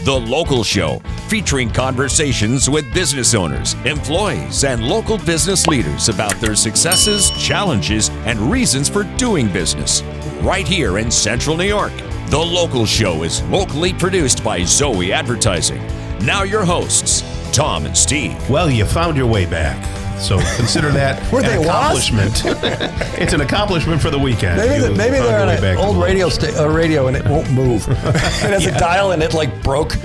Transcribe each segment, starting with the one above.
The Local Show, featuring conversations with business owners, employees, and local business leaders about their successes, challenges, and reasons for doing business. Right here in Central New York. The Local Show is locally produced by Zoe Advertising. Now your hosts, Tom and Steve. Well, you found your way back. So consider that an accomplishment. It's an accomplishment for the weekend. Maybe they're on an old radio and it won't move. It has a dial and it like broke.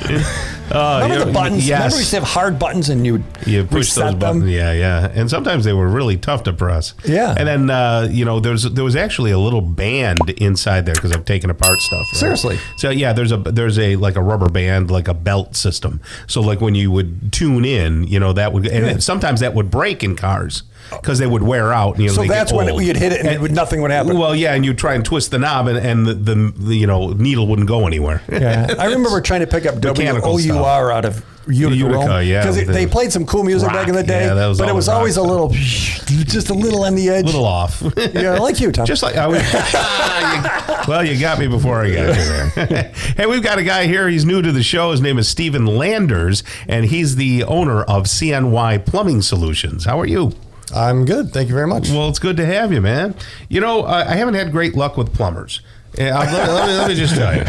Remember the buttons? Yes. Remember we used to have hard buttons and you push those buttons. them? Yeah. And sometimes they were really tough to press. Yeah. And then, there was actually a little band inside there because I've taken apart stuff. Right? Seriously? So, yeah, there's a like a rubber band, like a belt system. So, like when you would tune in, that would, and sometimes that would break in cars because they would wear out. So that's when you'd hit it and nothing would happen. Well, yeah, and you'd try and twist the knob and the needle wouldn't go anywhere. Yeah. I remember trying to pick up WOUR out of Utica, yeah. Because they played some cool music back in the day, but it was always just a little on the edge. A little off. Yeah, like you, Tom. Just like I was. Well, you got me before I got you there. Hey, we've got a guy here. He's new to the show. His name is Stephen Landers, and he's the owner of CNY Plumbing Solutions. How are you? I'm good. Thank you very much. Well, it's good to have you, man. I haven't had great luck with plumbers. Let me just tell you.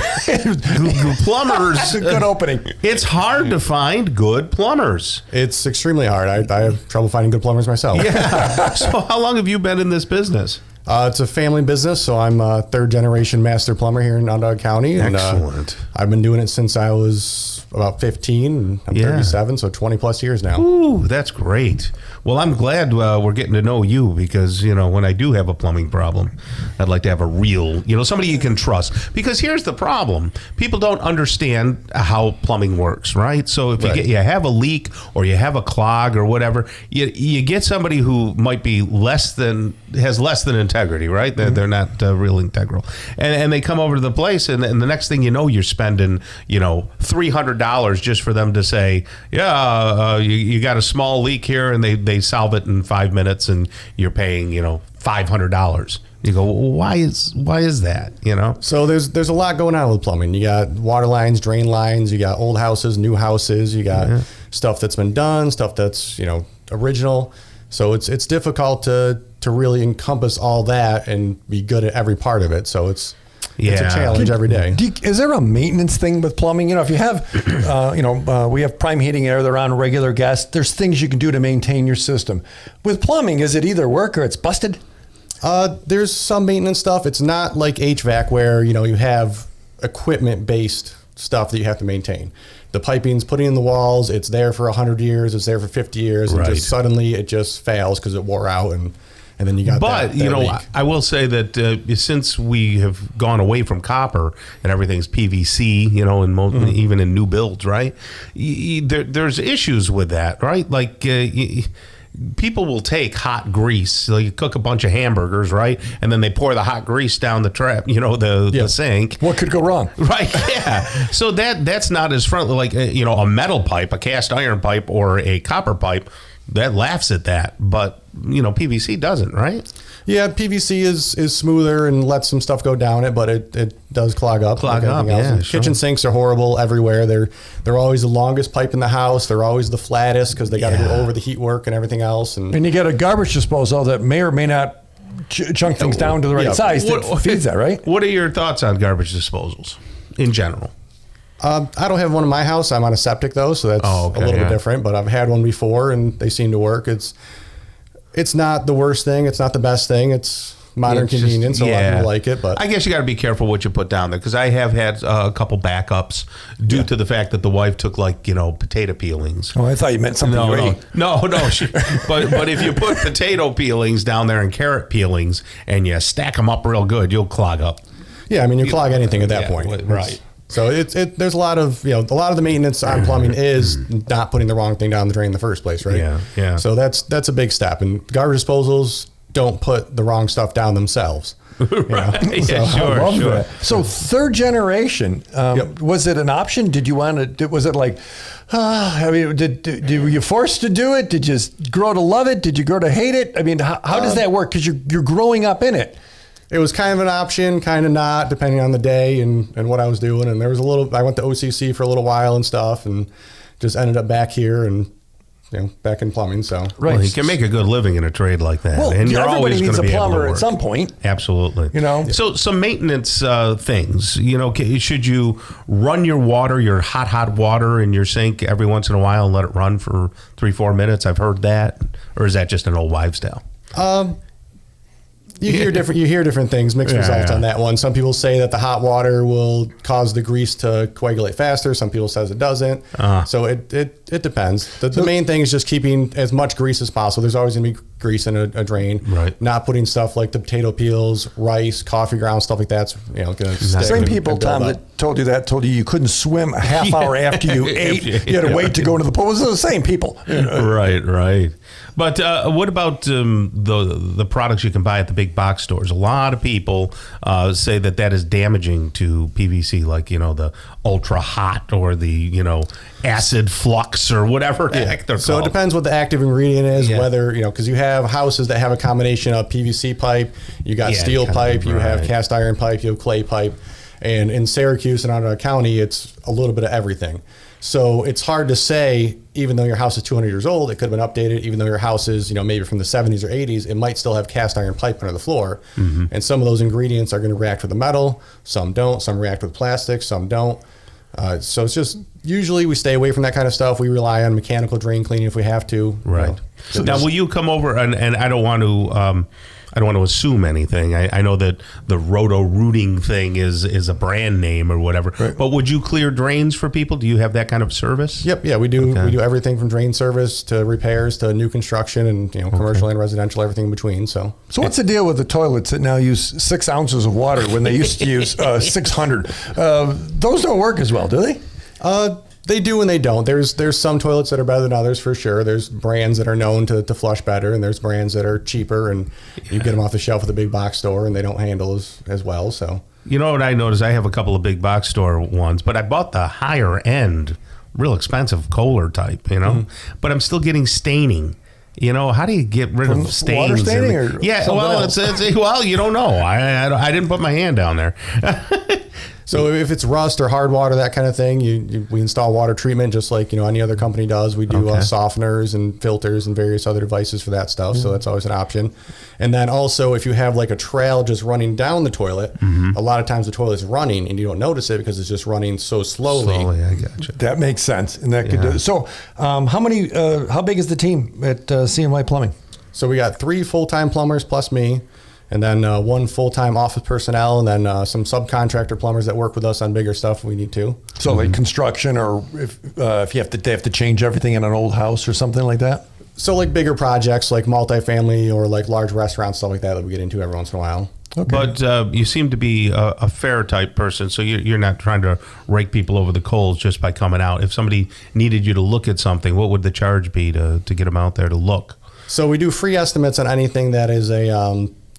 Plumbers. Good opening. It's hard to find good plumbers. It's extremely hard. I have trouble finding good plumbers myself. Yeah. So how long have you been in this business? It's a family business, so I'm a third-generation master plumber here in Onondaga County. Excellent. And, I've been doing it since I was about 15, and I'm 37, so 20-plus years now. Ooh, that's great. Well, I'm glad we're getting to know you because, when I do have a plumbing problem, I'd like to have a real, somebody you can trust. Because here's the problem. People don't understand how plumbing works, right? So if you have a leak or you have a clog or whatever, you get somebody who might be has less than integrity, right? They're not real integral. And they come over to the place and the next thing you know, you're spending, $300 just for them to say, you got a small leak here, and they solve it in 5 minutes, and you're paying, $500. You go, well, why is that? So there's a lot going on with plumbing. You got water lines, drain lines, you got old houses, new houses, you got stuff that's been done, stuff that's original. So it's difficult to really encompass all that and be good at every part of it. So it's a challenge every day. Is there a maintenance thing with plumbing? If you have, we have prime heating air, they're on regular gas. There's things you can do to maintain your system. With plumbing, is it either work or it's busted? There's some maintenance stuff. It's not like HVAC where, you have equipment-based stuff that you have to maintain. The piping's put in the walls. It's there for 100 years. It's there for 50 years. And just suddenly it just fails because it wore out and then you got that leak. I will say that since we have gone away from copper and everything's PVC, even in new builds, right? There's issues with that, right? Like people will take hot grease. So you cook a bunch of hamburgers, right? And then they pour the hot grease down the trap, the sink. What could go wrong? Right, yeah. So that's not as friendly, like, a metal pipe, a cast iron pipe, or a copper pipe. That laughs at that, but PVC doesn't, right? Yeah, PVC is smoother and lets some stuff go down it, but it does clog up. Yeah, Kitchen sinks are horrible everywhere. They're always the longest pipe in the house. They're always the flattest because they got to go over the heat work and everything else. And you get a garbage disposal that may or may not chunk things down to the right size that feeds that, right? What are your thoughts on garbage disposals in general? I don't have one in my house. I'm on a septic though, so that's a little bit different. But I've had one before, and they seem to work. It's not the worst thing. It's not the best thing. It's modern convenience. A lot of people like it, but I guess you got to be careful what you put down there because I have had a couple backups due to the fact that the wife took potato peelings. Oh, I thought you meant something. No. But if you put potato peelings down there and carrot peelings and you stack them up real good, you'll clog up. Yeah, I mean you clog anything at that point, right? So there's a lot of the maintenance on plumbing is not putting the wrong thing down the drain in the first place, right? Yeah. So that's a big step, and garbage disposals don't put the wrong stuff down themselves. Right. So, Sure. That. So third generation, was it an option? Did you want to? Was it like? Were you forced to do it? Did you grow to love it? Did you grow to hate it? I mean, how does that work? Because you're growing up in it. It was kind of an option, kind of not, depending on the day and what I was doing. And there was I went to OCC for a little while and stuff, and just ended up back here and back in plumbing. So Well, you can make a good living in a trade like that, Well, and you're everybody always going needs to a be able to plumber work. at some point. Absolutely. So some maintenance things. Should you run your hot water in your sink every once in a while and let it run for 3-4 minutes? I've heard that, or is that just an old wives' tale? You hear different things, mixed results on that one. Some people say that the hot water will cause the grease to coagulate faster. Some people says it doesn't. So it depends. The main thing is just keeping as much grease as possible. There's always going to be grease in a drain. Right. Not putting stuff like the potato peels, rice, coffee grounds, stuff like that's going to stick. Same people, Tom, that told you couldn't swim a half hour after you ate. You had to wait to go into the pool. Those are the same people. Right. But what about the products you can buy at the big box stores? A lot of people say that is damaging to PVC, like the ultra hot or the acid flux or whatever the heck they're called. So it depends what the active ingredient is, whether because you have houses that have a combination of PVC pipe, you got steel pipe, you have cast iron pipe, you have clay pipe, and in Syracuse and Onondaga County, it's a little bit of everything. So it's hard to say, even though your house is 200 years old, it could have been updated. Even though your house is, maybe from the 70s or 80s, it might still have cast iron pipe under the floor. Mm-hmm. And some of those ingredients are going to react with the metal. Some don't. Some react with plastic. Some don't. So it's just, usually we stay away from that kind of stuff. We rely on mechanical drain cleaning if we have to. Right. So now, will you come over, and I don't want to assume anything. I know that the roto-rooting thing is a brand name or whatever. Right. But would you clear drains for people? Do you have that kind of service? Yep. Yeah, we do. Okay. We do everything from drain service to repairs to new construction and commercial and residential, everything in between. So what's the deal with the toilets that now use 6 ounces of water when they used to use 600? Those don't work as well, do they? They do and they don't. There's some toilets that are better than others for sure. There's brands that are known to flush better, and there's brands that are cheaper, and you get them off the shelf at the big box store, and they don't handle as well. So what I noticed? I have a couple of big box store ones, but I bought the higher end, real expensive Kohler type, but I'm still getting staining. How do you get rid of stains? Water staining well, you don't know. I didn't put my hand down there. So if it's rust or hard water, that kind of thing, we install water treatment just like any other company does. We do softeners and filters and various other devices for that stuff. So that's always an option. And then also if you have like a trail just running down the toilet, a lot of times the toilet's running and you don't notice it because it's just running so slowly. I gotcha. That makes sense. And that could do. So how big is the team at CNY Plumbing? So we got 3 full-time plumbers plus me. And then 1 full-time office personnel, and then some subcontractor plumbers that work with us on bigger stuff if we need to. So like construction, or if you have to change everything in an old house or something like that? So like bigger projects like multifamily or like large restaurants, stuff like that we get into every once in a while. Okay. But you seem to be a fair type person, so you're not trying to rake people over the coals just by coming out. If somebody needed you to look at something, what would the charge be to get them out there to look? So we do free estimates on anything that is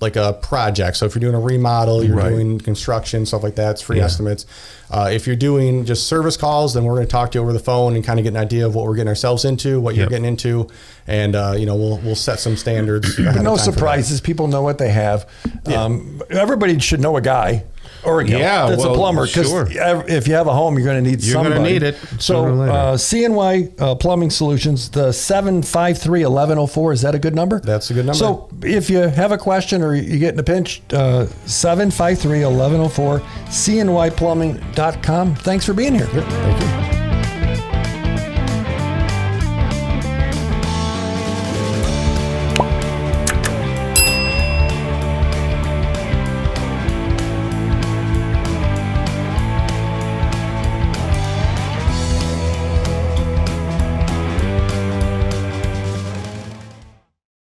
like a project. So if you're doing a remodel, you're doing construction, stuff like that, it's free estimates. If you're doing just service calls, then we're going to talk to you over the phone and kind of get an idea of what we're getting ourselves into, what you're getting into, and we'll set some standards. No surprises. People know what they have. Everybody should know a guy or a gal that's a plumber, because if you have a home, you're going to need somebody. You're going to need it. So CNY Plumbing Solutions, the 753-1104, is that a good number? That's a good number. So if you have a question or you get in a pinch, 753-1104, cnyplumbing.com. Thanks for being here. Thank you.